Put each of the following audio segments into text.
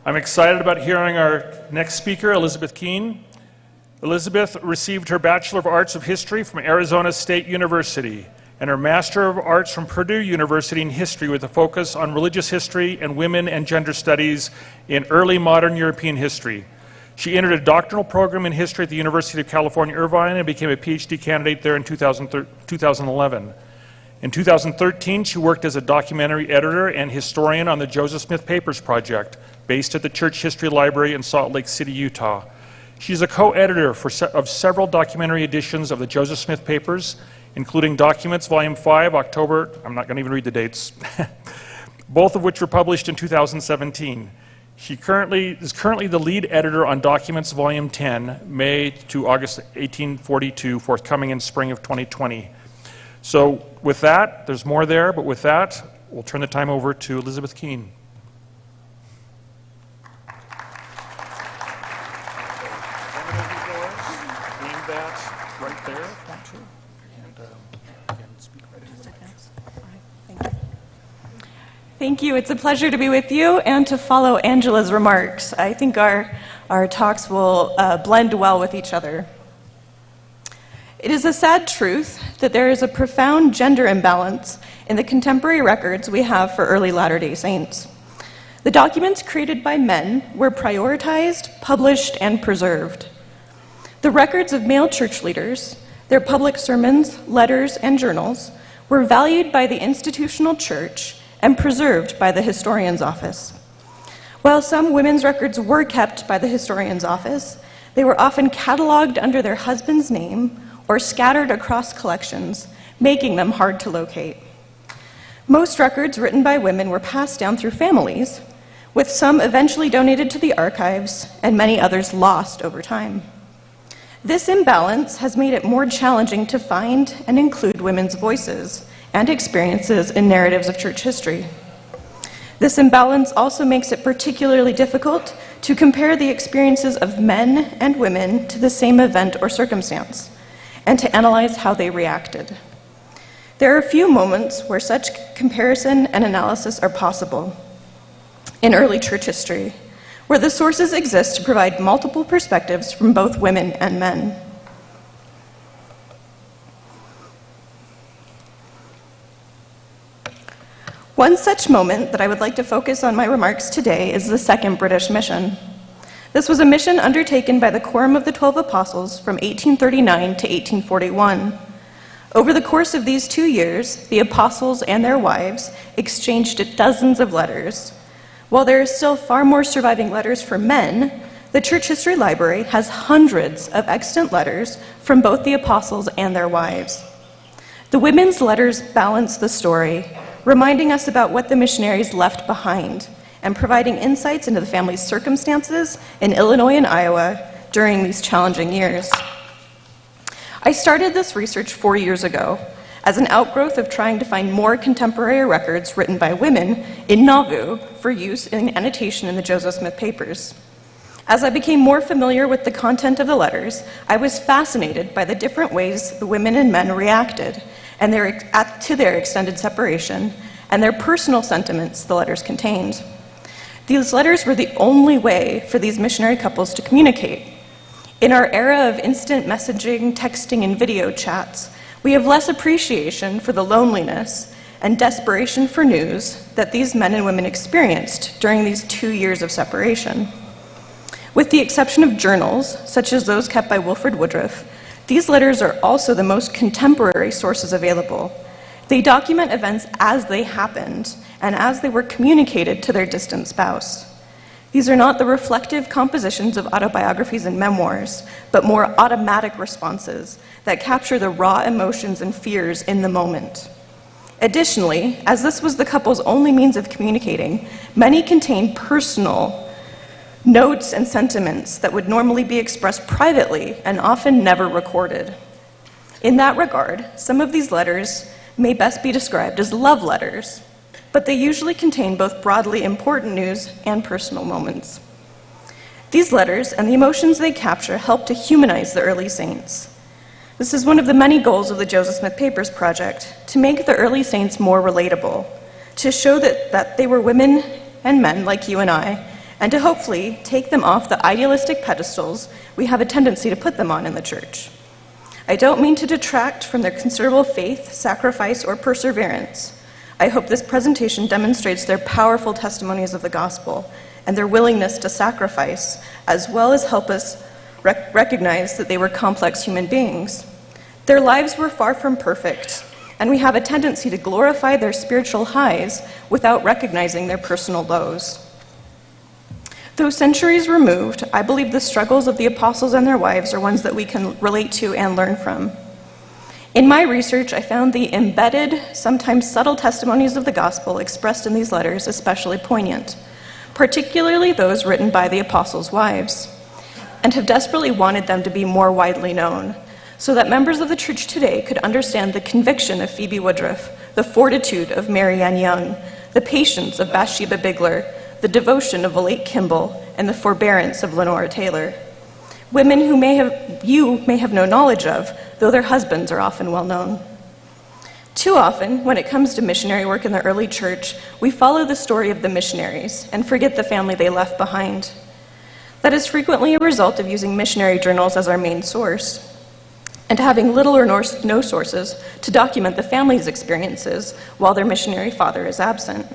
I'm excited about hearing our next speaker, Elizabeth Keene. Elizabeth received her Bachelor of Arts of History from Arizona State University and her Master of Arts from Purdue University in History with a focus on religious history and women and gender studies in early modern European history. She entered a doctoral program in history at the University of California, Irvine and became a PhD candidate there in 2011. In 2013, she worked as a documentary editor and historian on the Joseph Smith Papers Project, based at the Church History Library in Salt Lake City, Utah. She's a co-editor of several documentary editions of the Joseph Smith Papers, including Documents, Volume 5, October, I'm not going to even read the dates, both of which were published in 2017. She is currently the lead editor on Documents, Volume 10, May to August 1842, forthcoming in spring of 2020. So with that, there's more there, but with that, we'll turn the time over to Elizabeth Keene. Right there, and speak right into it. Thank you. It's a pleasure to be with you and to follow Angela's remarks. I think our talks will blend well with each other. It is a sad truth that there is a profound gender imbalance in the contemporary records we have for early Latter-day Saints. The documents created by men were prioritized, published, and preserved. The records of male church leaders, their public sermons, letters, and journals were valued by the institutional church and preserved by the historian's office. While some women's records were kept by the historian's office, they were often cataloged under their husband's name or scattered across collections, making them hard to locate. Most records written by women were passed down through families, with some eventually donated to the archives and many others lost over time. This imbalance has made it more challenging to find and include women's voices and experiences in narratives of church history. This imbalance also makes it particularly difficult to compare the experiences of men and women to the same event or circumstance, and to analyze how they reacted. There are a few moments where such comparison and analysis are possible. In early church history, where the sources exist to provide multiple perspectives from both women and men. One such moment that I would like to focus on my remarks today is the Second British Mission. This was a mission undertaken by the Quorum of the 12 Apostles from 1839 to 1841. Over the course of these 2 years, the apostles and their wives exchanged dozens of letters. While there is still far more surviving letters for men, the Church History Library has hundreds of extant letters from both the apostles and their wives. The women's letters balance the story, reminding us about what the missionaries left behind and providing insights into the family's circumstances in Illinois and Iowa during these challenging years. I started this research 4 years ago as an outgrowth of trying to find more contemporary records written by women in Nauvoo for use in annotation in the Joseph Smith Papers. As I became more familiar with the content of the letters, I was fascinated by the different ways the women and men reacted and to their extended separation and their personal sentiments the letters contained. These letters were the only way for these missionary couples to communicate. In our era of instant messaging, texting, and video chats, we have less appreciation for the loneliness and desperation for news that these men and women experienced during these 2 years of separation. With the exception of journals, such as those kept by Wilford Woodruff, these letters are also the most contemporary sources available. They document events as they happened and as they were communicated to their distant spouse. These are not the reflective compositions of autobiographies and memoirs, but more automatic responses that capture the raw emotions and fears in the moment. Additionally, as this was the couple's only means of communicating, many contain personal notes and sentiments that would normally be expressed privately and often never recorded. In that regard, some of these letters may best be described as love letters, but they usually contain both broadly important news and personal moments. These letters and the emotions they capture help to humanize the early saints. This is one of the many goals of the Joseph Smith Papers Project, to make the early saints more relatable, to show that they were women and men like you and I, and to hopefully take them off the idealistic pedestals we have a tendency to put them on in the church. I don't mean to detract from their considerable faith, sacrifice, or perseverance. I hope this presentation demonstrates their powerful testimonies of the gospel and their willingness to sacrifice, as well as help us recognize that they were complex human beings. Their lives were far from perfect, and we have a tendency to glorify their spiritual highs without recognizing their personal lows. Though centuries removed, I believe the struggles of the apostles and their wives are ones that we can relate to and learn from. In my research, I found the embedded, sometimes subtle testimonies of the gospel expressed in these letters especially poignant, particularly those written by the apostles' wives, and have desperately wanted them to be more widely known, so that members of the church today could understand the conviction of Phoebe Woodruff, the fortitude of Mary Ann Young, the patience of Bathsheba Bigler, the devotion of Valette Kimball, and the forbearance of Lenora Taylor. Women who you may have no knowledge of, though their husbands are often well known. Too often, when it comes to missionary work in the early church, we follow the story of the missionaries and forget the family they left behind. That is frequently a result of using missionary journals as our main source, and having little or no sources to document the family's experiences while their missionary father is absent.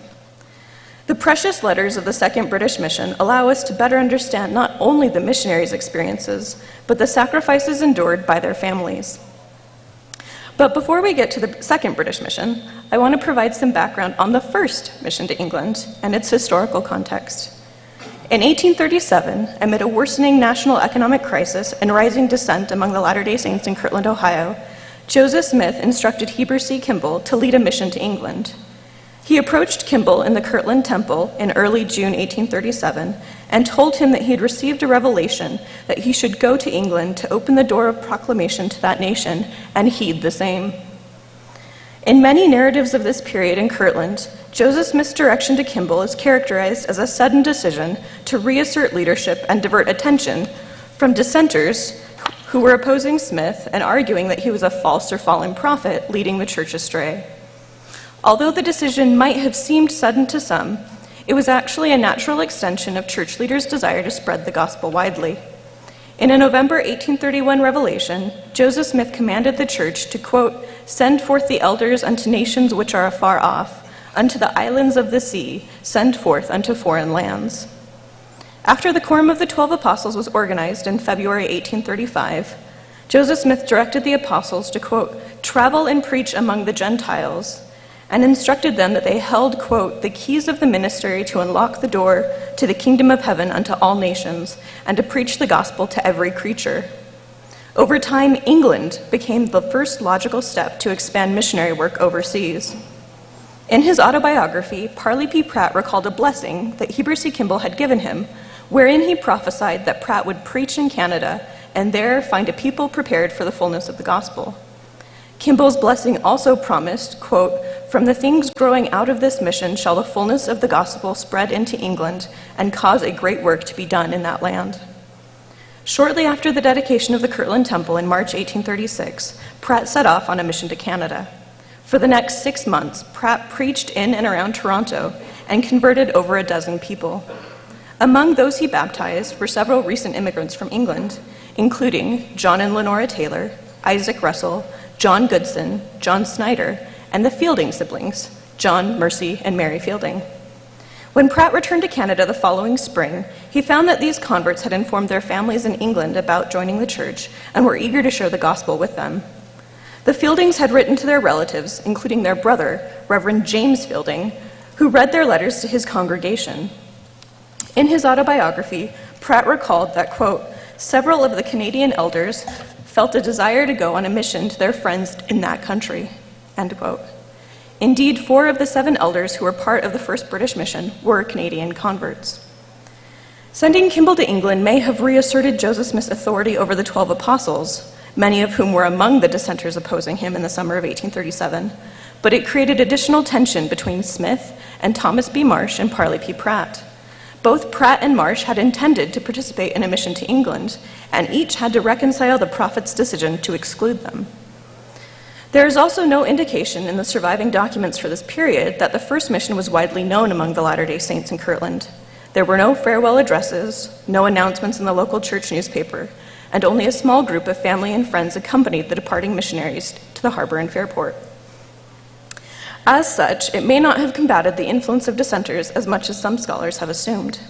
The precious letters of the Second British Mission allow us to better understand not only the missionaries' experiences, but the sacrifices endured by their families. But before we get to the Second British Mission, I want to provide some background on the first mission to England and its historical context. In 1837, amid a worsening national economic crisis and rising dissent among the Latter-day Saints in Kirtland, Ohio, Joseph Smith instructed Heber C. Kimball to lead a mission to England. He approached Kimball in the Kirtland Temple in early June 1837 and told him that he had received a revelation that he should go to England to open the door of proclamation to that nation and heed the same. In many narratives of this period in Kirtland, Joseph Smith's direction to Kimball is characterized as a sudden decision to reassert leadership and divert attention from dissenters who were opposing Smith and arguing that he was a false or fallen prophet leading the church astray. Although the decision might have seemed sudden to some, it was actually a natural extension of church leaders' desire to spread the gospel widely. In a November 1831 revelation, Joseph Smith commanded the church to, quote, "Send forth the elders unto nations which are afar off, unto the islands of the sea, send forth unto foreign lands." After the Quorum of the 12 Apostles was organized in February 1835, Joseph Smith directed the apostles to, quote, "Travel and preach among the Gentiles," and instructed them that they held, quote, "the keys of the ministry to unlock the door to the kingdom of heaven unto all nations, and to preach the gospel to every creature." Over time, England became the first logical step to expand missionary work overseas. In his autobiography, Parley P. Pratt recalled a blessing that Heber C. Kimball had given him, wherein he prophesied that Pratt would preach in Canada and there find a people prepared for the fullness of the gospel. Kimball's blessing also promised, quote, "From the things growing out of this mission shall the fullness of the gospel spread into England and cause a great work to be done in that land." Shortly after the dedication of the Kirtland Temple in March 1836, Pratt set off on a mission to Canada. For the next 6 months, Pratt preached in and around Toronto and converted over a dozen people. Among those he baptized were several recent immigrants from England, including John and Lenora Taylor, Isaac Russell, John Goodson, John Snyder, and the Fielding siblings, John, Mercy, and Mary Fielding. When Pratt returned to Canada the following spring, he found that these converts had informed their families in England about joining the church and were eager to share the gospel with them. The Fieldings had written to their relatives, including their brother, Reverend James Fielding, who read their letters to his congregation. In his autobiography, Pratt recalled that, quote, "Several of the Canadian elders felt a desire to go on a mission to their friends in that country," end quote. Indeed, 4 of the 7 elders who were part of the first British mission were Canadian converts. Sending Kimball to England may have reasserted Joseph Smith's authority over the 12 apostles, many of whom were among the dissenters opposing him in the summer of 1837, but it created additional tension between Smith and Thomas B. Marsh and Parley P. Pratt. Both Pratt and Marsh had intended to participate in a mission to England, and each had to reconcile the prophet's decision to exclude them. There is also no indication in the surviving documents for this period that the first mission was widely known among the Latter-day Saints in Kirtland. There were no farewell addresses, no announcements in the local church newspaper, and only a small group of family and friends accompanied the departing missionaries to the harbor in Fairport. As such, it may not have combated the influence of dissenters as much as some scholars have assumed.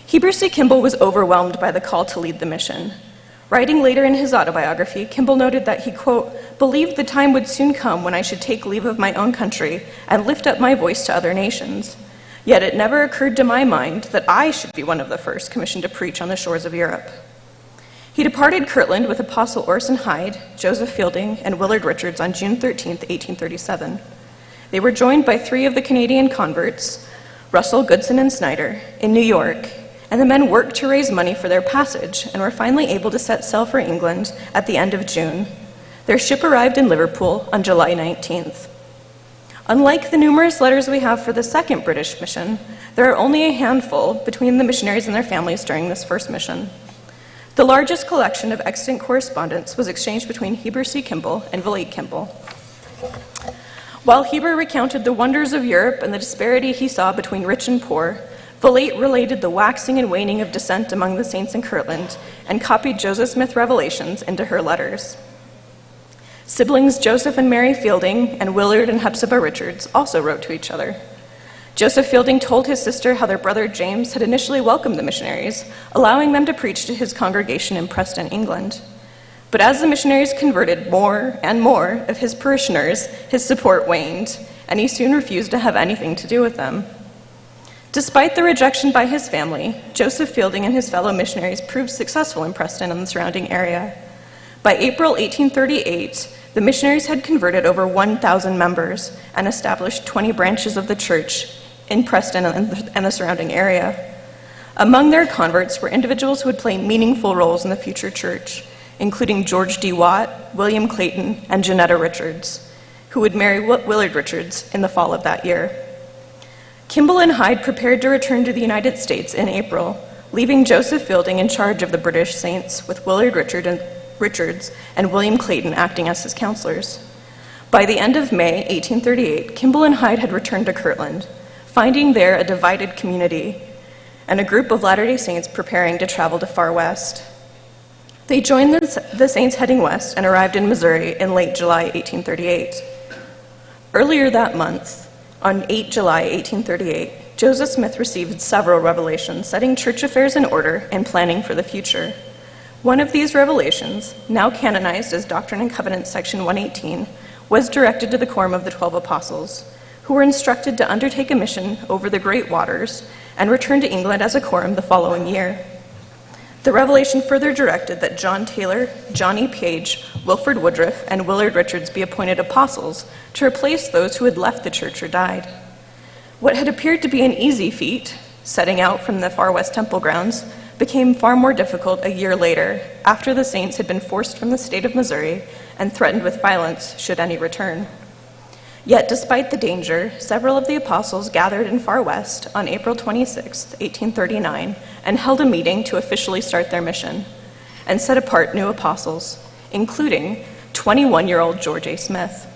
Heber C. Kimball was overwhelmed by the call to lead the mission. Writing later in his autobiography, Kimball noted that he, quote, believed the time would soon come when I should take leave of my own country and lift up my voice to other nations. Yet it never occurred to my mind that I should be one of the first commissioned to preach on the shores of Europe. He departed Kirtland with Apostle Orson Hyde, Joseph Fielding, and Willard Richards on June 13, 1837. They were joined by 3 of the Canadian converts, Russell, Goodson, and Snyder, in New York, and the men worked to raise money for their passage and were finally able to set sail for England at the end of June. Their ship arrived in Liverpool on July 19th. Unlike the numerous letters we have for the second British mission, there are only a handful between the missionaries and their families during this first mission. The largest collection of extant correspondence was exchanged between Heber C. Kimball and Villate Kimball. While Heber recounted the wonders of Europe and the disparity he saw between rich and poor, Villate related the waxing and waning of dissent among the saints in Kirtland and copied Joseph Smith revelations into her letters. Siblings Joseph and Mary Fielding and Willard and Hepzibah Richards also wrote to each other. Joseph Fielding told his sister how their brother James had initially welcomed the missionaries, allowing them to preach to his congregation in Preston, England. But as the missionaries converted more and more of his parishioners, his support waned, and he soon refused to have anything to do with them. Despite the rejection by his family, Joseph Fielding and his fellow missionaries proved successful in Preston and the surrounding area. By April 1838, the missionaries had converted over 1,000 members and established 20 branches of the church in Preston and the surrounding area. Among their converts were individuals who would play meaningful roles in the future church, including George D. Watt, William Clayton, and Janetta Richards, who would marry Willard Richards in the fall of that year. Kimball and Hyde prepared to return to the United States in April, leaving Joseph Fielding in charge of the British saints with Willard Richards and William Clayton acting as his counselors. By the end of May 1838, Kimball and Hyde had returned to Kirtland, finding there a divided community and a group of Latter-day Saints preparing to travel to Far West. They joined the Saints heading west and arrived in Missouri in late July 1838. Earlier that month, on 8 July 1838, Joseph Smith received several revelations setting church affairs in order and planning for the future. One of these revelations, now canonized as Doctrine and Covenants section 118, was directed to the Quorum of the 12 Apostles, who were instructed to undertake a mission over the great waters and return to England as a quorum the following year. The revelation further directed that John Taylor, John E. Page, Wilford Woodruff, and Willard Richards be appointed apostles to replace those who had left the church or died. What had appeared to be an easy feat, setting out from the Far West Temple grounds, became far more difficult a year later, after the saints had been forced from the state of Missouri and threatened with violence should any return. Yet, despite the danger, several of the apostles gathered in Far West on April 26, 1839, and held a meeting to officially start their mission, and set apart new apostles, including 21-year-old George A. Smith.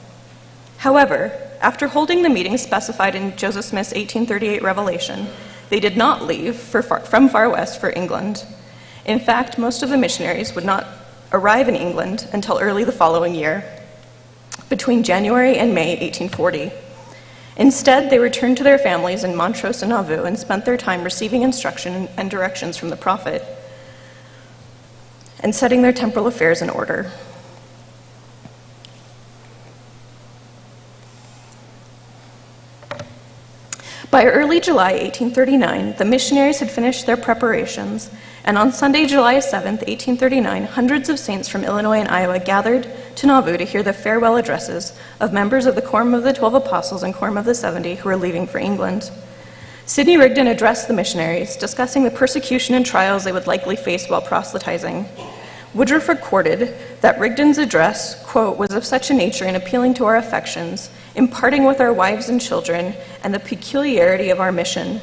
However, after holding the meeting specified in Joseph Smith's 1838 revelation, they did not leave from Far West for England. In fact, most of the missionaries would not arrive in England until early the following year, between January and May 1840. Instead, they returned to their families in Montrose and Nauvoo and spent their time receiving instruction and directions from the prophet and setting their temporal affairs in order. By early July 1839, the missionaries had finished their preparations, and on Sunday, July 7, 1839, hundreds of saints from Illinois and Iowa gathered to Nauvoo to hear the farewell addresses of members of the Quorum of the 12 Apostles and Quorum of the 70 who were leaving for England. Sidney Rigdon addressed the missionaries, discussing the persecution and trials they would likely face while proselytizing. Woodruff recorded that Rigdon's address, quote, was of such a nature in appealing to our affections, imparting with our wives and children, and the peculiarity of our mission,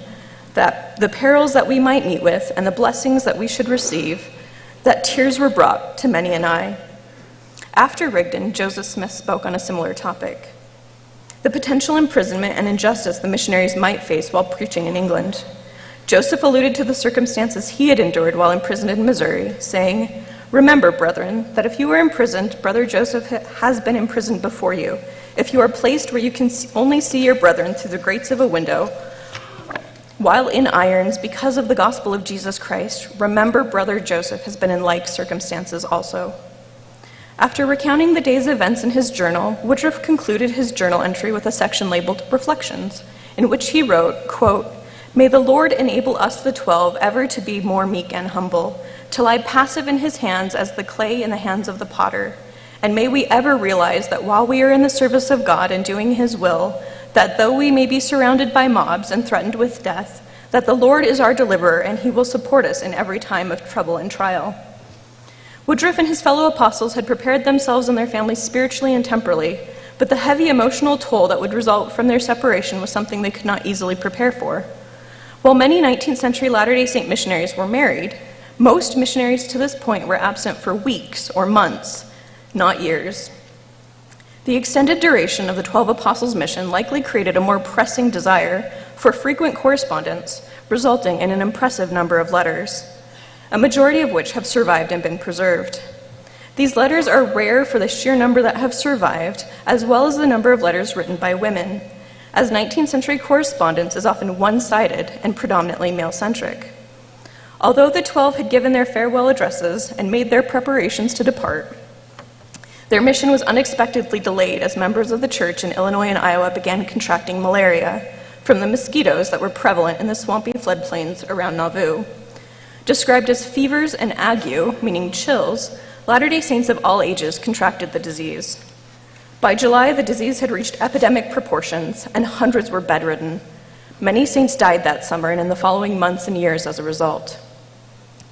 that the perils that we might meet with and the blessings that we should receive, that tears were brought to many an eye. After Rigdon, Joseph Smith spoke on a similar topic: the potential imprisonment and injustice the missionaries might face while preaching in England. Joseph alluded to the circumstances he had endured while imprisoned in Missouri, saying, "Remember, brethren, that if you are imprisoned, brother Joseph has been imprisoned before you. If you are placed where you can only see your brethren through the grates of a window, while in irons because of the gospel of Jesus Christ, remember brother Joseph has been in like circumstances also." After recounting the day's events in his journal, Woodruff concluded his journal entry with a section labeled Reflections, in which he wrote, quote, "May the Lord enable us the 12 ever to be more meek and humble, to lie passive in his hands as the clay in the hands of the potter. And may we ever realize that while we are in the service of God and doing his will, that though we may be surrounded by mobs and threatened with death, that the Lord is our deliverer and he will support us in every time of trouble and trial." Woodruff and his fellow apostles had prepared themselves and their families spiritually and temporally, but the heavy emotional toll that would result from their separation was something they could not easily prepare for. While many 19th century Latter-day Saint missionaries were married, most missionaries to this point were absent for weeks or months, not years. The extended duration of the 12 apostles' mission likely created a more pressing desire for frequent correspondence, resulting in an impressive number of letters, a majority of which have survived and been preserved. These letters are rare for the sheer number that have survived, as well as the number of letters written by women, as 19th century correspondence is often one-sided and predominantly male-centric. Although the 12 had given their farewell addresses and made their preparations to depart, their mission was unexpectedly delayed as members of the church in Illinois and Iowa began contracting malaria from the mosquitoes that were prevalent in the swampy floodplains around Nauvoo. Described as fevers and ague, meaning chills, Latter-day Saints of all ages contracted the disease. By July, the disease had reached epidemic proportions, and hundreds were bedridden. Many saints died that summer and in the following months and years as a result.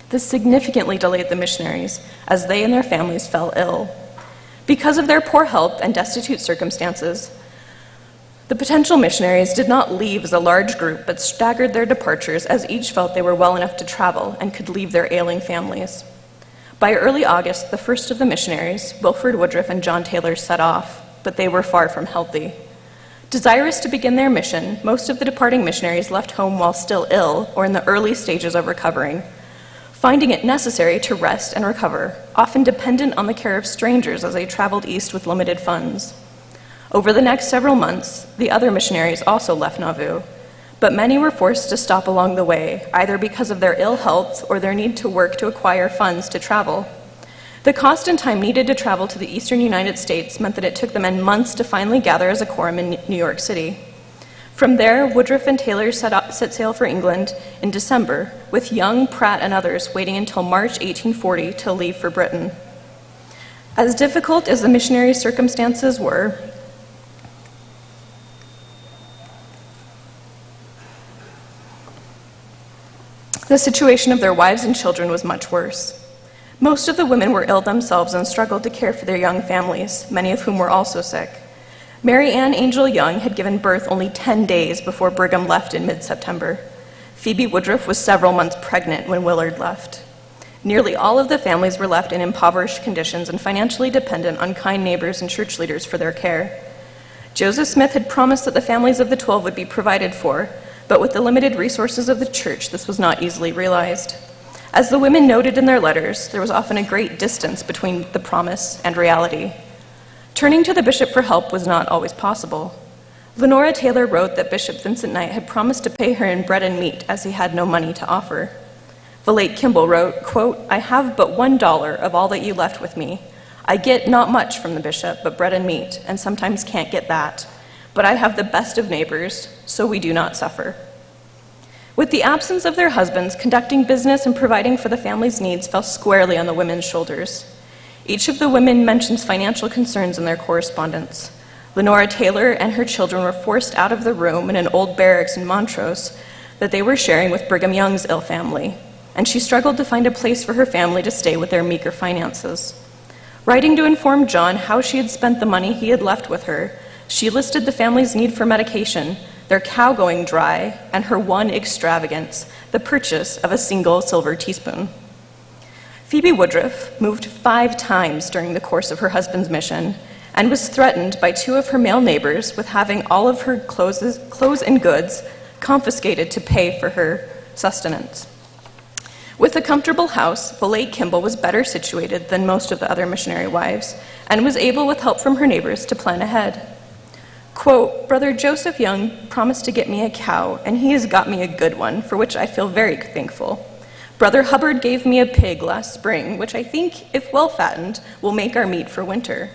This significantly delayed the missionaries, as they and their families fell ill. Because of their poor health and destitute circumstances, the potential missionaries did not leave as a large group, but staggered their departures as each felt they were well enough to travel and could leave their ailing families. By early August, the first of the missionaries, Wilford Woodruff and John Taylor, set off, but they were far from healthy. Desirous to begin their mission, most of the departing missionaries left home while still ill or in the early stages of recovering, finding it necessary to rest and recover, often dependent on the care of strangers as they traveled east with limited funds. Over the next several months, the other missionaries also left Nauvoo, but many were forced to stop along the way, either because of their ill health or their need to work to acquire funds to travel. The cost and time needed to travel to the eastern United States meant that it took the men months to finally gather as a quorum in New York City. From there, Woodruff and Taylor set sail for England in December, with Young, Pratt, and others waiting until March 1840 to leave for Britain. As difficult as the missionaries' circumstances were, the situation of their wives and children was much worse. Most of the women were ill themselves and struggled to care for their young families, many of whom were also sick. Mary Ann Angel Young had given birth only 10 days before Brigham left in mid-September. Phoebe Woodruff was several months pregnant when Willard left. Nearly all of the families were left in impoverished conditions and financially dependent on kind neighbors and church leaders for their care. Joseph Smith had promised that the families of the 12 would be provided for, but with the limited resources of the church, this was not easily realized. As the women noted in their letters, there was often a great distance between the promise and reality. Turning to the bishop for help was not always possible. Lenora Taylor wrote that Bishop Vincent Knight had promised to pay her in bread and meat as he had no money to offer. Valete Kimball wrote, quote, "I have but $1 of all that you left with me. I get not much from the bishop, but bread and meat, and sometimes can't get that. But I have the best of neighbors, so we do not suffer." With the absence of their husbands, conducting business and providing for the family's needs fell squarely on the women's shoulders. Each of the women mentions financial concerns in their correspondence. Lenora Taylor and her children were forced out of the room in an old barracks in Montrose that they were sharing with Brigham Young's ill family, and she struggled to find a place for her family to stay with their meager finances. Writing to inform John how she had spent the money he had left with her, she listed the family's need for medication, their cow going dry, and her one extravagance, the purchase of a single silver teaspoon. Phoebe Woodruff moved 5 times during the course of her husband's mission and was threatened by 2 of her male neighbors with having all of her clothes and goods confiscated to pay for her sustenance. With a comfortable house, Volate Kimball was better situated than most of the other missionary wives, and was able, with help from her neighbors, to plan ahead. Quote, "Brother Joseph Young promised to get me a cow, and he has got me a good one, for which I feel very thankful. Brother Hubbard gave me a pig last spring, which I think, if well fattened, will make our meat for winter.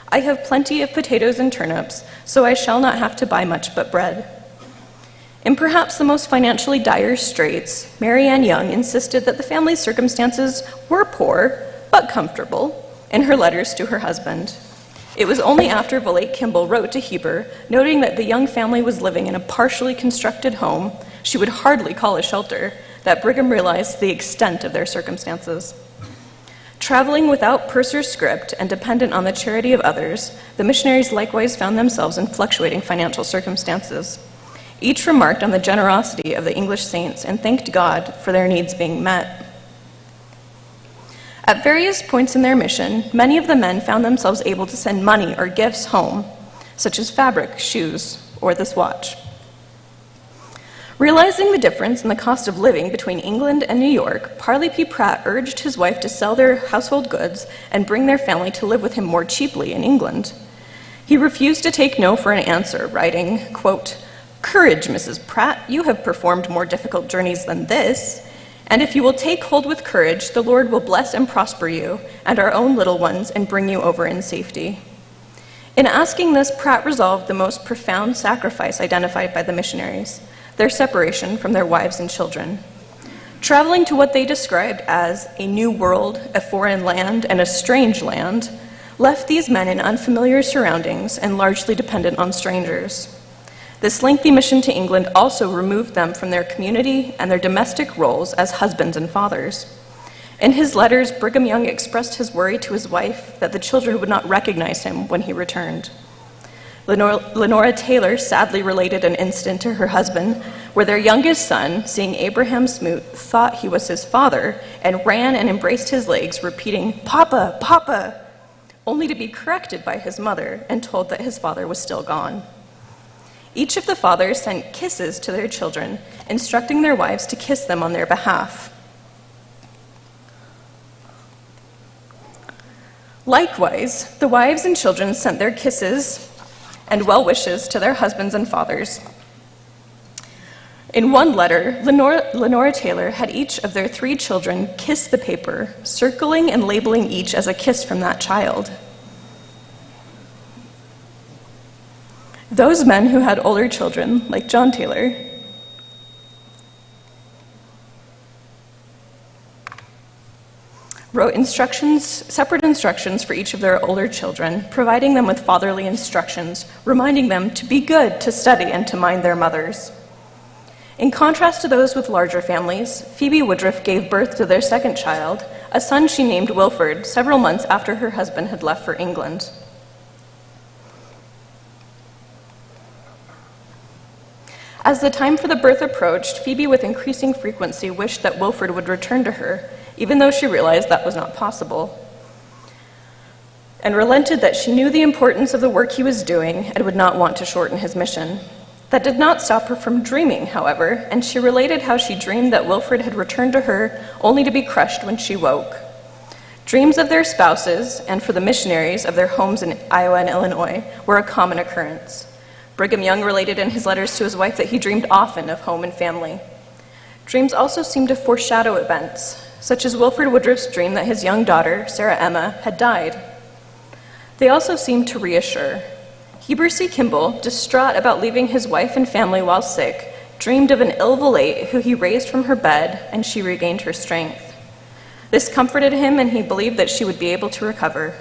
I have plenty of potatoes and turnips, so I shall not have to buy much but bread." In perhaps the most financially dire straits, Mary Ann Young insisted that the family's circumstances were poor, but comfortable, in her letters to her husband. It was only after Volate Kimball wrote to Heber, noting that the Young family was living in a partially constructed home she would hardly call a shelter, that Brigham realized the extent of their circumstances. Traveling without purse or script and dependent on the charity of others, the missionaries likewise found themselves in fluctuating financial circumstances. Each remarked on the generosity of the English saints and thanked God for their needs being met. At various points in their mission, many of the men found themselves able to send money or gifts home, such as fabric, shoes, or this watch. Realizing the difference in the cost of living between England and New York, Parley P. Pratt urged his wife to sell their household goods and bring their family to live with him more cheaply in England. He refused to take no for an answer, writing, quote, "Courage, Mrs. Pratt, you have performed more difficult journeys than this, and if you will take hold with courage, the Lord will bless and prosper you and our own little ones and bring you over in safety." In asking this, Pratt resolved the most profound sacrifice identified by the missionaries, their separation from their wives and children. Traveling to what they described as a new world, a foreign land, and a strange land, left these men in unfamiliar surroundings and largely dependent on strangers. This lengthy mission to England also removed them from their community and their domestic roles as husbands and fathers. In his letters, Brigham Young expressed his worry to his wife that the children would not recognize him when he returned. Lenora Taylor sadly related an incident to her husband where their youngest son, seeing Abraham Smoot, thought he was his father and ran and embraced his legs, repeating, "Papa, Papa," only to be corrected by his mother and told that his father was still gone. Each of the fathers sent kisses to their children, instructing their wives to kiss them on their behalf. Likewise, the wives and children sent their kisses and well wishes to their husbands and fathers. In one letter, Lenora Taylor had each of their 3 children kiss the paper, circling and labeling each as a kiss from that child. Those men who had older children, like John Taylor, wrote separate instructions for each of their older children, providing them with fatherly instructions, reminding them to be good, to study, and to mind their mothers. In contrast to those with larger families, Phoebe Woodruff gave birth to their second child, a son she named Wilford, several months after her husband had left for England. As the time for the birth approached, Phoebe with increasing frequency wished that Wilford would return to her, even though she realized that was not possible, and relented that she knew the importance of the work he was doing and would not want to shorten his mission. That did not stop her from dreaming, however, and she related how she dreamed that Wilford had returned to her only to be crushed when she woke. Dreams of their spouses, and for the missionaries of their homes in Iowa and Illinois, were a common occurrence. Brigham Young related in his letters to his wife that he dreamed often of home and family. Dreams also seemed to foreshadow events, such as Wilford Woodruff's dream that his young daughter, Sarah Emma, had died. They also seemed to reassure. Heber C. Kimball, distraught about leaving his wife and family while sick, dreamed of an ill Volate who he raised from her bed, and she regained her strength. This comforted him, and he believed that she would be able to recover.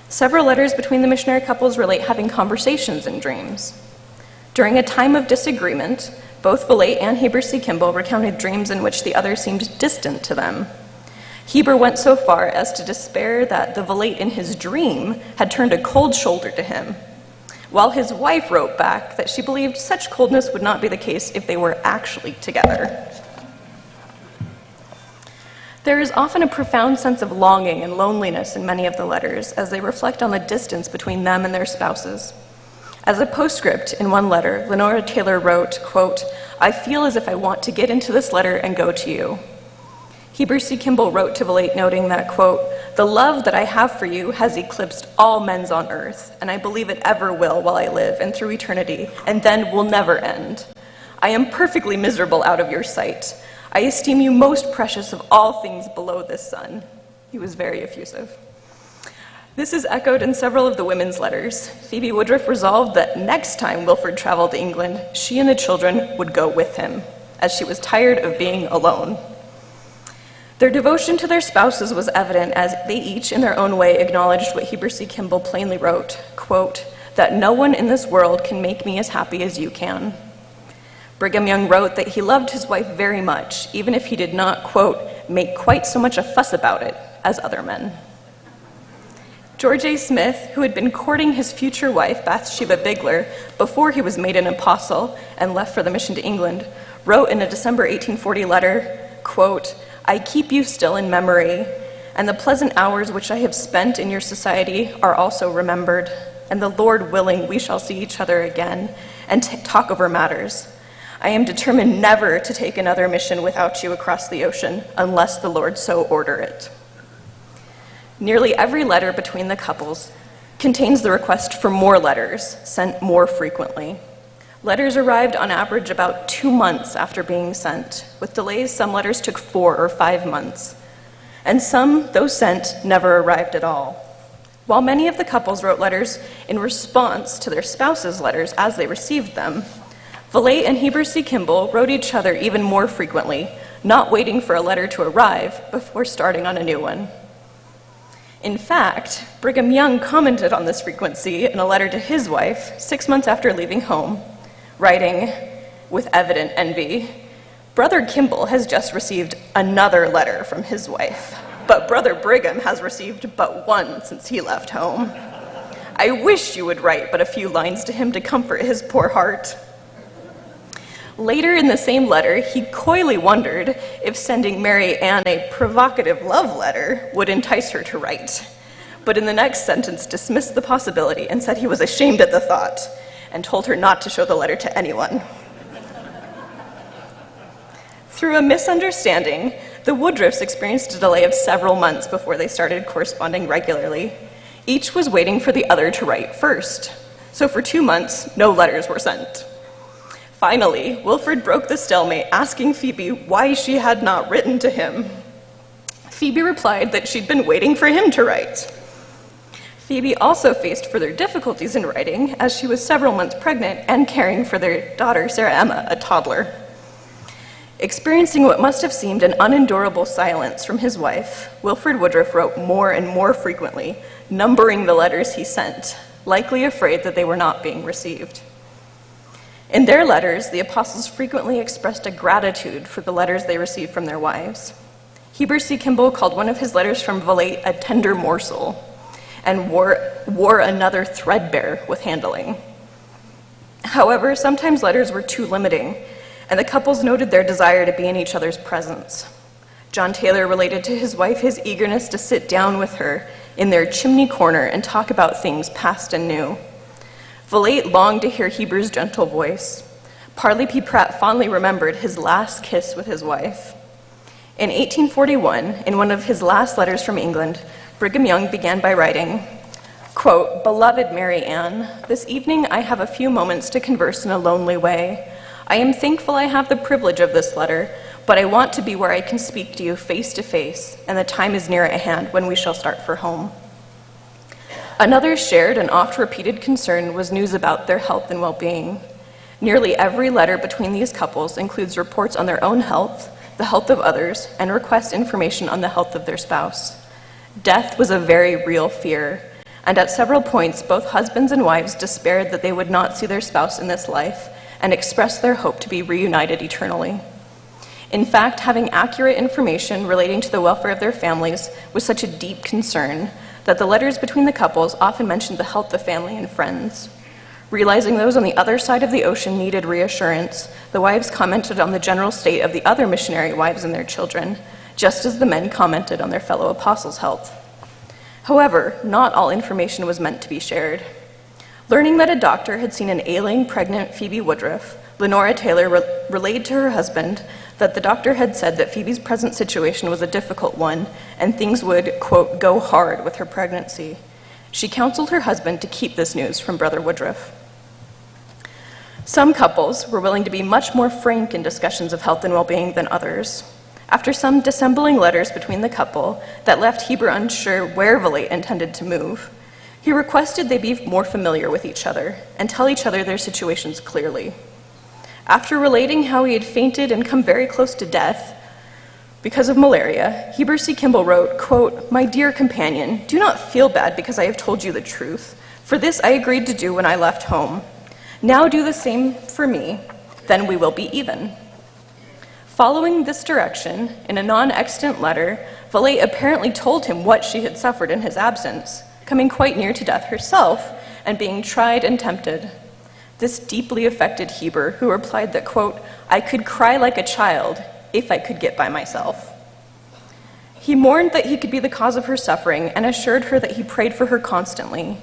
Several letters between the missionary couples relate having conversations in dreams. During a time of disagreement, both Volate and Heber C. Kimball recounted dreams in which the other seemed distant to them. Heber went so far as to despair that the Volate in his dream had turned a cold shoulder to him, while his wife wrote back that she believed such coldness would not be the case if they were actually together. There is often a profound sense of longing and loneliness in many of the letters as they reflect on the distance between them and their spouses. As a postscript in one letter, Lenora Taylor wrote, quote, "I feel as if I want to get into this letter and go to you." Heber C. Kimball wrote to Valete noting that, quote, "The love that I have for you has eclipsed all men's on earth, and I believe it ever will while I live and through eternity, and then will never end. I am perfectly miserable out of your sight. I esteem you most precious of all things below this sun." He was very effusive. This is echoed in several of the women's letters. Phoebe Woodruff resolved that next time Wilfred traveled to England, she and the children would go with him, as she was tired of being alone. Their devotion to their spouses was evident as they each, in their own way, acknowledged what Heber C. Kimball plainly wrote, quote, "that no one in this world can make me as happy as you can." Brigham Young wrote that he loved his wife very much, even if he did not, quote, "make quite so much a fuss about it as other men." George A. Smith, who had been courting his future wife, Bathsheba Bigler, before he was made an apostle and left for the mission to England, wrote in a December 1840 letter, quote, "I keep you still in memory, and the pleasant hours which I have spent in your society are also remembered, and the Lord willing, we shall see each other again and talk over matters. I am determined never to take another mission without you across the ocean, unless the Lord so order it." Nearly every letter between the couples contains the request for more letters, sent more frequently. Letters arrived on average about 2 months after being sent. With delays, some letters took 4 or 5 months. And some, though sent, never arrived at all. While many of the couples wrote letters in response to their spouses' letters as they received them, Valete and Heber C. Kimball wrote each other even more frequently, not waiting for a letter to arrive before starting on a new one. In fact, Brigham Young commented on this frequency in a letter to his wife 6 months after leaving home, writing, with evident envy, "Brother Kimball has just received another letter from his wife, but Brother Brigham has received but one since he left home. I wish you would write but a few lines to him to comfort his poor heart." Later in the same letter, he coyly wondered if sending Mary Ann a provocative love letter would entice her to write, but in the next sentence dismissed the possibility and said he was ashamed at the thought, and told her not to show the letter to anyone. Through a misunderstanding, the Woodruffs experienced a delay of several months before they started corresponding regularly. Each was waiting for the other to write first. So for 2 months, no letters were sent. Finally, Wilfred broke the stalemate, asking Phoebe why she had not written to him. Phoebe replied that she'd been waiting for him to write. Phoebe also faced further difficulties in writing, as she was several months pregnant and caring for their daughter, Sarah Emma, a toddler. Experiencing what must have seemed an unendurable silence from his wife, Wilfred Woodruff wrote more and more frequently, numbering the letters he sent, likely afraid that they were not being received. In their letters, the apostles frequently expressed a gratitude for the letters they received from their wives. Heber C. Kimball called one of his letters from Valete a tender morsel, and wore another threadbare with handling. However, sometimes letters were too limiting, and the couples noted their desire to be in each other's presence. John Taylor related to his wife his eagerness to sit down with her in their chimney corner and talk about things past and new. Valete longed to hear Heber's gentle voice. Parley P. Pratt fondly remembered his last kiss with his wife. In 1841, in one of his last letters from England, Brigham Young began by writing, quote, "Beloved Mary Ann, this evening I have a few moments to converse in a lonely way. I am thankful I have the privilege of this letter, but I want to be where I can speak to you face to face, and the time is near at hand when we shall start for home." Another shared and oft-repeated concern was news about their health and well-being. Nearly every letter between these couples includes reports on their own health, the health of others, and requests information on the health of their spouse. Death was a very real fear, and at several points, both husbands and wives despaired that they would not see their spouse in this life and expressed their hope to be reunited eternally. In fact, having accurate information relating to the welfare of their families was such a deep concern that the letters between the couples often mentioned the health of family and friends. Realizing those on the other side of the ocean needed reassurance, the wives commented on the general state of the other missionary wives and their children, just as the men commented on their fellow apostles' health. However, not all information was meant to be shared. Learning that a doctor had seen an ailing, pregnant Phoebe Woodruff, Lenora Taylor relayed to her husband that the doctor had said that Phoebe's present situation was a difficult one and things would, quote, go hard with her pregnancy. She counseled her husband to keep this news from Brother Woodruff. Some couples were willing to be much more frank in discussions of health and well-being than others. After some dissembling letters between the couple that left Heber unsure where Valette intended to move, he requested they be more familiar with each other and tell each other their situations clearly. After relating how he had fainted and come very close to death because of malaria, Heber C. Kimball wrote, quote, "My dear companion, do not feel bad because I have told you the truth, for this I agreed to do when I left home. Now do the same for me, then we will be even." Following this direction, in a non-extant letter, Valette apparently told him what she had suffered in his absence, coming quite near to death herself and being tried and tempted. This deeply affected Heber, who replied that, quote, "I could cry like a child if I could get by myself." He mourned that he could be the cause of her suffering and assured her that he prayed for her constantly.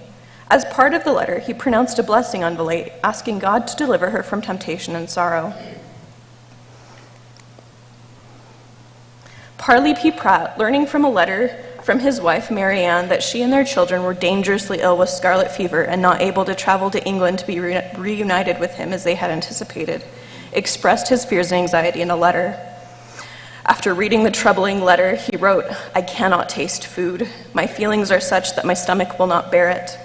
As part of the letter, he pronounced a blessing on Valette, asking God to deliver her from temptation and sorrow. Parley P. Pratt, learning from a letter from his wife, Mary Ann, that she and their children were dangerously ill with scarlet fever and not able to travel to England to be reunited with him as they had anticipated, expressed his fears and anxiety in a letter. After reading the troubling letter, he wrote, "I cannot taste food. My feelings are such that my stomach will not bear it."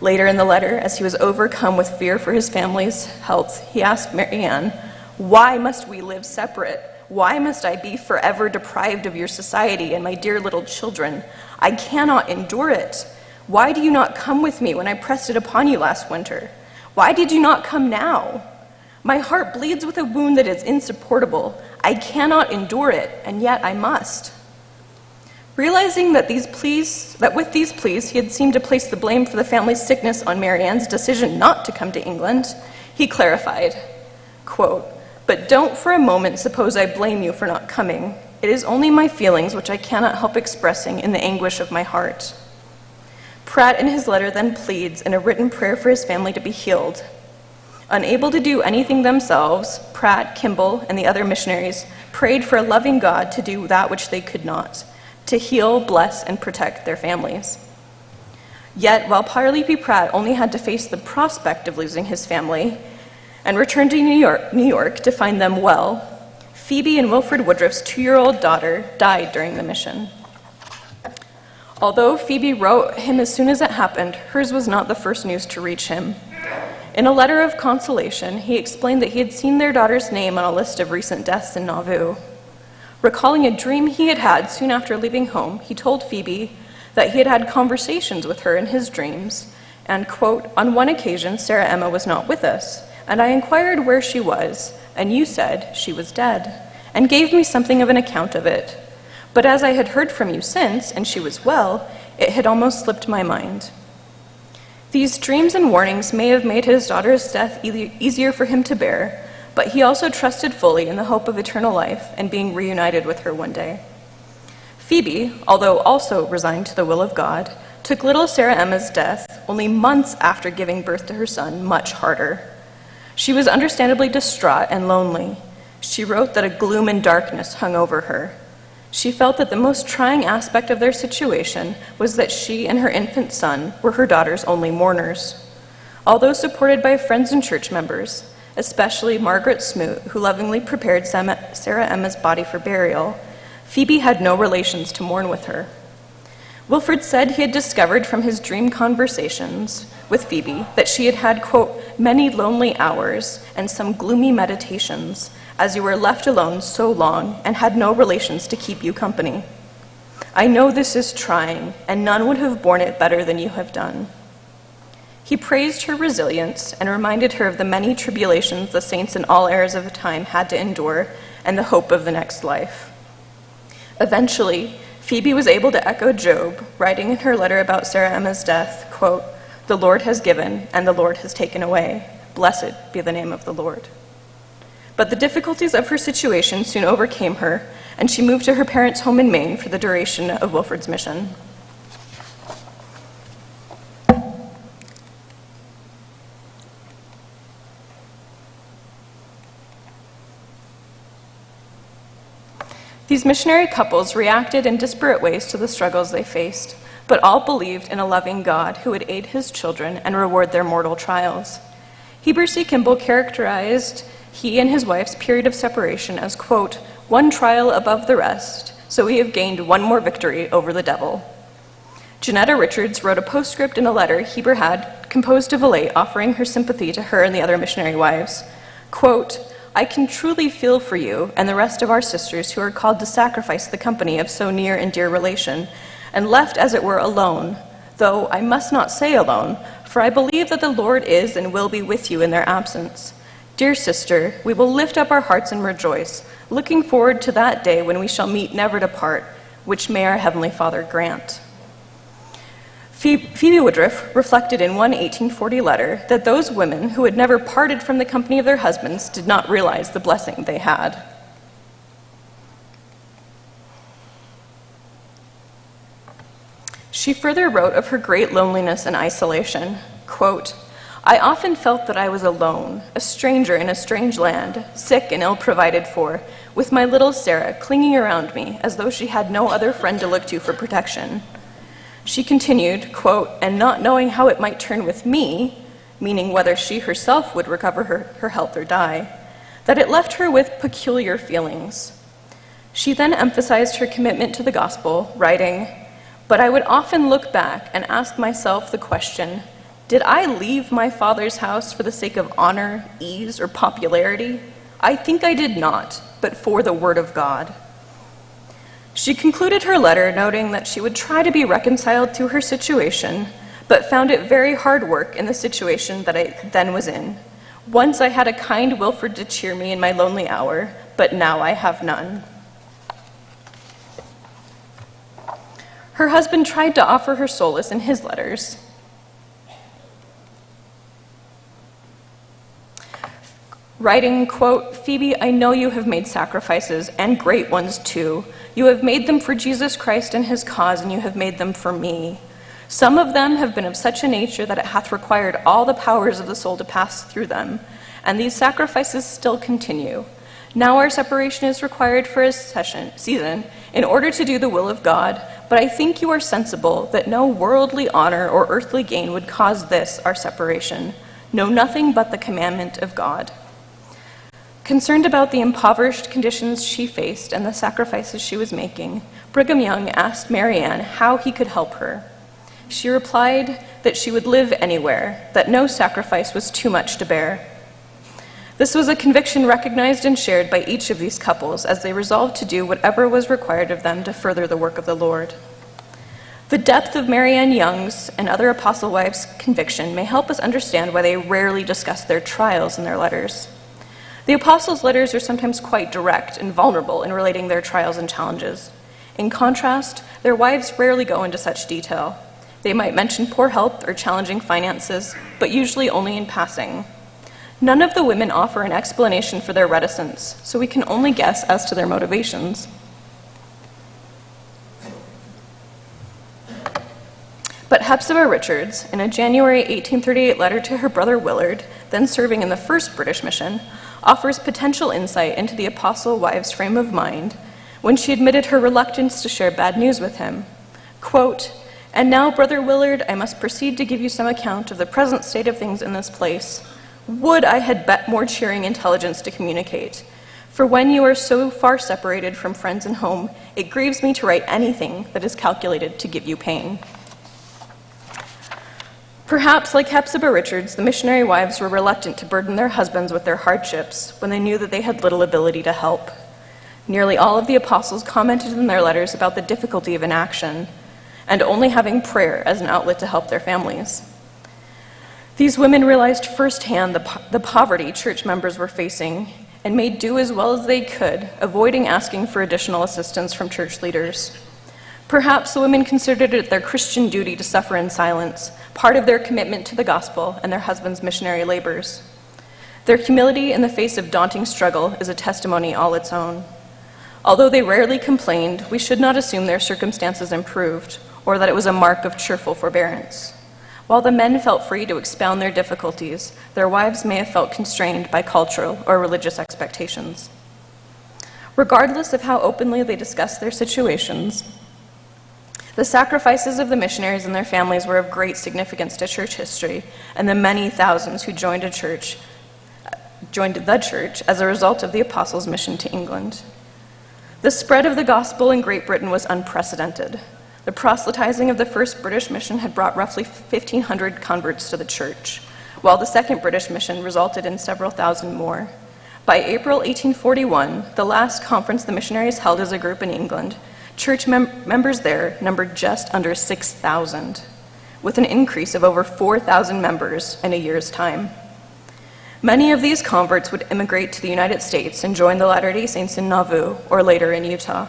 Later in the letter, as he was overcome with fear for his family's health, he asked Mary Ann, "Why must we live separate? Why must I be forever deprived of your society and my dear little children? I cannot endure it. Why do you not come with me when I pressed it upon you last winter? Why did you not come now? My heart bleeds with a wound that is insupportable. I cannot endure it, and yet I must." Realizing that with these pleas he had seemed to place the blame for the family's sickness on Mary Ann's decision not to come to England, he clarified, quote, "But don't for a moment suppose I blame you for not coming. It is only my feelings which I cannot help expressing in the anguish of my heart." Pratt in his letter then pleads in a written prayer for his family to be healed. Unable to do anything themselves, Pratt, Kimball, and the other missionaries prayed for a loving God to do that which they could not, to heal, bless, and protect their families. Yet, while Parley P. Pratt only had to face the prospect of losing his family and return to New York to find them well, Phoebe and Wilfred Woodruff's 2-year-old daughter died during the mission. Although Phoebe wrote him as soon as it happened, hers was not the first news to reach him. In a letter of consolation, he explained that he had seen their daughter's name on a list of recent deaths in Nauvoo. Recalling a dream he had had soon after leaving home, he told Phoebe that he had had conversations with her in his dreams, and, quote, "On one occasion, Sarah Emma was not with us, and I inquired where she was, and you said she was dead, and gave me something of an account of it. But as I had heard from you since, and she was well, it had almost slipped my mind." These dreams and warnings may have made his daughter's death easier for him to bear, but he also trusted fully in the hope of eternal life and being reunited with her one day. Phoebe, although also resigned to the will of God, took little Sarah Emma's death, only months after giving birth to her son, much harder. She was understandably distraught and lonely. She wrote that a gloom and darkness hung over her. She felt that the most trying aspect of their situation was that she and her infant son were her daughter's only mourners. Although supported by friends and church members, especially Margaret Smoot, who lovingly prepared Sarah Emma's body for burial, Phoebe had no relations to mourn with her. Wilfred said he had discovered from his dream conversations with Phoebe that she had had, quote, "many lonely hours and some gloomy meditations, as you were left alone so long and had no relations to keep you company. I know this is trying, and none would have borne it better than you have done." He praised her resilience and reminded her of the many tribulations the saints in all eras of time had to endure and the hope of the next life. Eventually, Phoebe was able to echo Job, writing in her letter about Sarah Emma's death, quote, "The Lord has given and the Lord has taken away. Blessed be the name of the Lord." But the difficulties of her situation soon overcame her, and she moved to her parents' home in Maine for the duration of Wilfred's mission. These missionary couples reacted in disparate ways to the struggles they faced, but all believed in a loving God who would aid his children and reward their mortal trials. Heber C. Kimball characterized he and his wife's period of separation as, quote, one trial above the rest, so we have gained one more victory over the devil. Janetta Richards wrote a postscript in a letter Heber had composed to Valet offering her sympathy to her and the other missionary wives. Quote, I can truly feel for you and the rest of our sisters who are called to sacrifice the company of so near and dear relation, and left as it were alone, though I must not say alone, for I believe that the Lord is and will be with you in their absence. Dear sister, we will lift up our hearts and rejoice, looking forward to that day when we shall meet never to part, which may our Heavenly Father grant. Phoebe Woodruff reflected in one 1840 letter that those women who had never parted from the company of their husbands did not realize the blessing they had. She further wrote of her great loneliness and isolation, quote, I often felt that I was alone, a stranger in a strange land, sick and ill provided for, with my little Sarah clinging around me as though she had no other friend to look to for protection. She continued, quote, and not knowing how it might turn with me, meaning whether she herself would recover her health or die, that it left her with peculiar feelings. She then emphasized her commitment to the gospel, writing, but I would often look back and ask myself the question, did I leave my father's house for the sake of honor, ease, or popularity? I think I did not, but for the word of God. She concluded her letter noting that she would try to be reconciled to her situation, but found it very hard work in the situation that I then was in. Once I had a kind Wilford to cheer me in my lonely hour, but now I have none. Her husband tried to offer her solace in his letters. Writing, quote, Phoebe, I know you have made sacrifices, and great ones too. You have made them for Jesus Christ and his cause, and you have made them for me. Some of them have been of such a nature that it hath required all the powers of the soul to pass through them, and these sacrifices still continue. Now our separation is required for a season in order to do the will of God, but I think you are sensible that no worldly honor or earthly gain would cause this, our separation. Know nothing but the commandment of God. Concerned about the impoverished conditions she faced and the sacrifices she was making, Brigham Young asked Mary Ann how he could help her. She replied that she would live anywhere, that no sacrifice was too much to bear. This was a conviction recognized and shared by each of these couples as they resolved to do whatever was required of them to further the work of the Lord. The depth of Mary Ann Young's and other apostle wives' conviction may help us understand why they rarely discuss their trials in their letters. The apostles' letters are sometimes quite direct and vulnerable in relating their trials and challenges. In contrast, their wives rarely go into such detail. They might mention poor health or challenging finances, but usually only in passing. None of the women offer an explanation for their reticence, so we can only guess as to their motivations. But Hepzibah Richards, in a January 1838 letter to her brother Willard, then serving in the First British Mission, offers potential insight into the apostle wife's frame of mind when she admitted her reluctance to share bad news with him. Quote, and now, Brother Willard, I must proceed to give you some account of the present state of things in this place. Would I had more cheering intelligence to communicate. For when you are so far separated from friends and home, it grieves me to write anything that is calculated to give you pain. Perhaps, like Hepzibah Richards, the missionary wives were reluctant to burden their husbands with their hardships when they knew that they had little ability to help. Nearly all of the apostles commented in their letters about the difficulty of inaction and only having prayer as an outlet to help their families. These women realized firsthand the poverty church members were facing and made do as well as they could, avoiding asking for additional assistance from church leaders. Perhaps the women considered it their Christian duty to suffer in silence, part of their commitment to the gospel and their husbands' missionary labors. Their humility in the face of daunting struggle is a testimony all its own. Although they rarely complained, we should not assume their circumstances improved or that it was a mark of cheerful forbearance. While the men felt free to expound their difficulties, their wives may have felt constrained by cultural or religious expectations. Regardless of how openly they discussed their situations, the sacrifices of the missionaries and their families were of great significance to church history, and the many thousands who joined the church as a result of the apostles' mission to England. The spread of the gospel in Great Britain was unprecedented. The proselytizing of the first British mission had brought roughly 1,500 converts to the church, while the second British mission resulted in several thousand more. By April 1841, the last conference the missionaries held as a group in England, church members there numbered just under 6,000, with an increase of over 4,000 members in a year's time. Many of these converts would immigrate to the United States and join the Latter-day Saints in Nauvoo or later in Utah.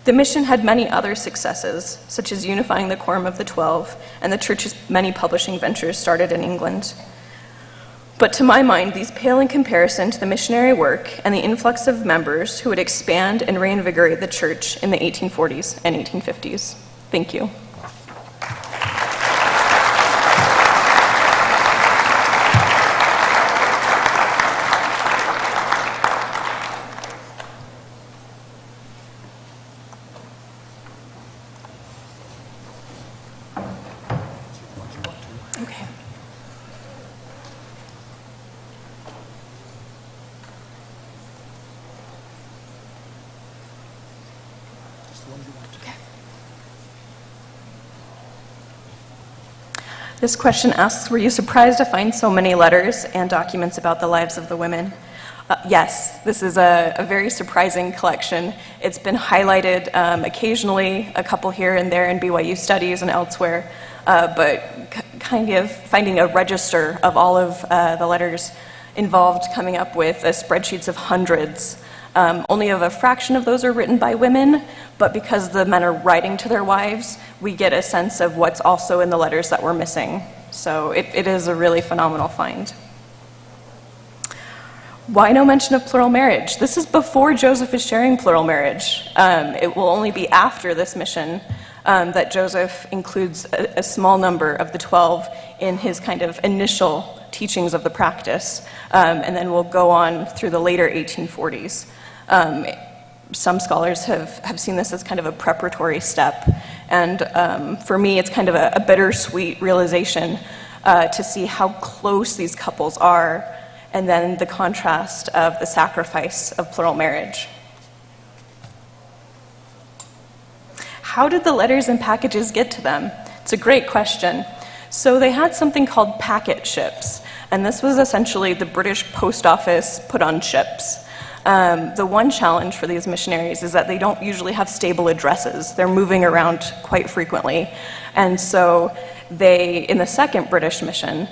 The mission had many other successes, such as unifying the Quorum of the 12 and the church's many publishing ventures started in England. But to my mind, these pale in comparison to the missionary work and the influx of members who would expand and reinvigorate the church in the 1840s and 1850s. Thank you. Okay. This question asks, were you surprised to find so many letters and documents about the lives of the women? Yes, this is a very surprising collection. It's been highlighted occasionally, a couple here and there in BYU studies and elsewhere, but kind of finding a register of all of the letters involved coming up with spreadsheets of hundreds. Only of a fraction of those are written by women, but because the men are writing to their wives, we get a sense of what's also in the letters that we're missing. So it is a really phenomenal find. Why no mention of plural marriage? This is before Joseph is sharing plural marriage. It will only be after this mission that Joseph includes a small number of the 12 in his kind of initial teachings of the practice, and then we'll go on through the later 1840s. Some scholars have seen this as kind of a preparatory step, and for me it's kind of a bittersweet realization to see how close these couples are, and then the contrast of the sacrifice of plural marriage. How did the letters and packages get to them? It's a great question. So they had something called packet ships, and this was essentially the British post office put on ships. The one challenge for these missionaries is that they don't usually have stable addresses. They're moving around quite frequently. And so they, in the second British mission,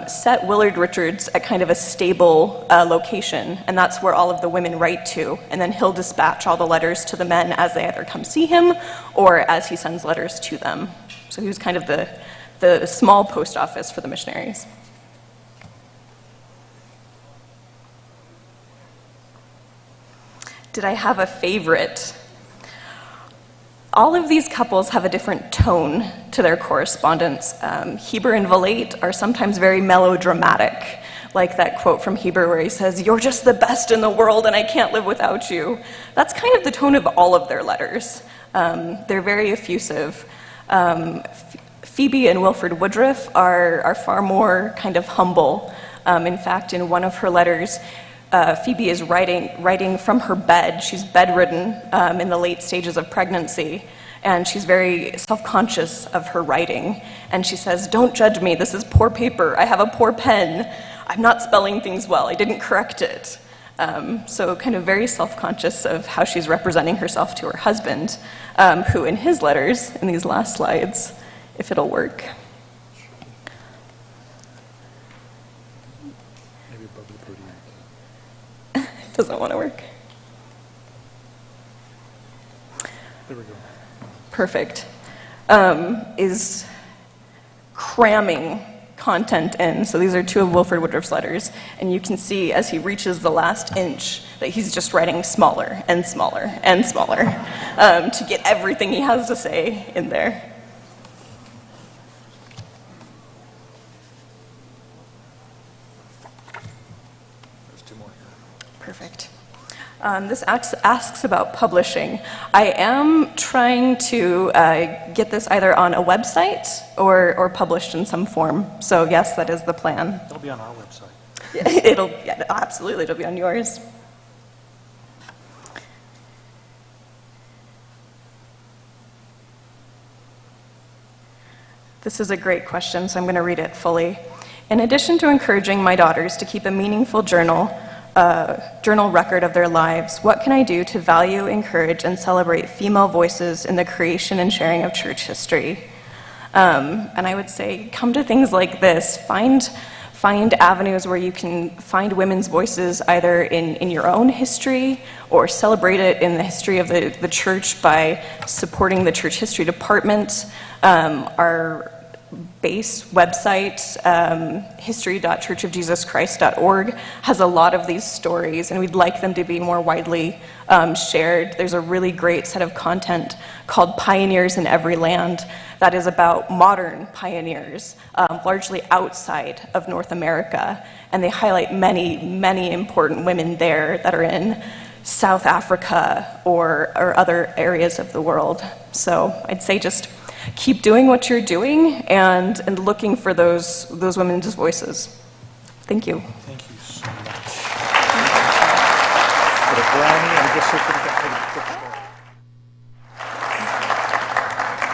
set Willard Richards at kind of a stable location, and that's where all of the women write to, and then he'll dispatch all the letters to the men as they either come see him or as he sends letters to them. So he was kind of the small post office for the missionaries. Did I have a favorite? All of these couples have a different tone to their correspondence. Heber and Valete are sometimes very melodramatic, like that quote from Heber where he says, "You're just the best in the world and I can't live without you." That's kind of the tone of all of their letters. They're very effusive. Phoebe and Wilfred Woodruff are far more kind of humble. In fact, in one of her letters, Phoebe is writing from her bed. She's bedridden in the late stages of pregnancy, and she's very self-conscious of her writing. And she says, "Don't judge me, this is poor paper. I have a poor pen. I'm not spelling things well. I didn't correct it." So kind of very self-conscious of how she's representing herself to her husband, who in his letters, in these last slides, if it'll work. Doesn't want to work. There we go. Perfect. Is cramming content in. So these are two of Wilfred Woodruff's letters, and you can see as he reaches the last inch that he's just writing smaller and smaller and smaller to get everything he has to say in there. There's two more here. Perfect. This asks about publishing. I am trying to get this either on a website or published in some form. So yes, that is the plan. It'll be on our website. Yeah, absolutely, it'll be on yours. This is a great question, so I'm going to read it fully. In addition to encouraging my daughters to keep a meaningful journal record of their lives, what can I do to value, encourage, and celebrate female voices in the creation and sharing of church history? And I would say, come to things like this. Find avenues where you can find women's voices either in your own history or celebrate it in the history of the church by supporting the church history department. Our base website, history.churchofjesuschrist.org, has a lot of these stories, and we'd like them to be more widely shared. There's a really great set of content called Pioneers in Every Land that is about modern pioneers, largely outside of North America, and they highlight many, many important women there that are in South Africa or other areas of the world. So I'd say just keep doing what you're doing and looking for those women's voices. Thank you. Thank you so much. For the brownie and just so quick.